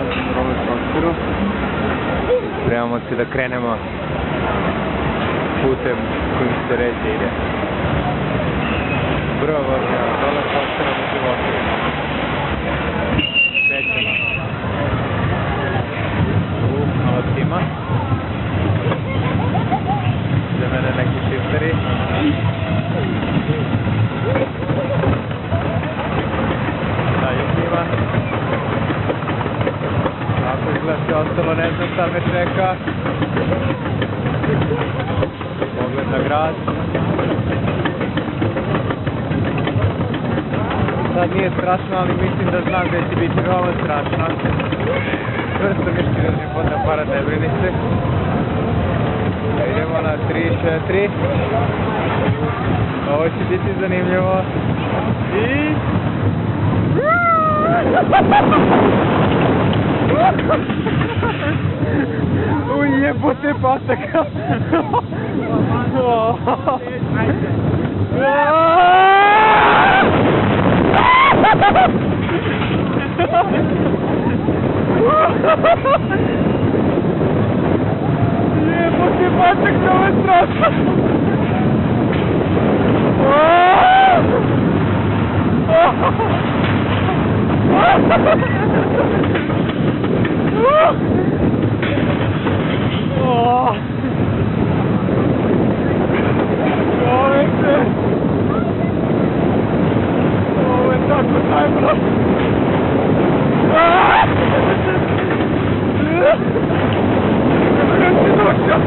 nalazimo u roller coasteru. Spremamo se da krenemo putem kojim se ređe ide. Prva vožnja roller coastera u životu. Krećemo. Malo tima. Za mene neki shifteri. Dalje tima. Ako izgleda sve ostalo, ne znam šta me čeka. Pogled na grad. Sad nije strašno, ali mislim da znam da će biti veoma strašno. Čvrsto miški držim pod aparat, ne brini se. Idemo na 3, 4. Ovo će biti zanimljivo. I... Ujebote pataka! Jebote patak, ovo je strašno! Čovječe! Ovo je tako tajno! Kako si došao?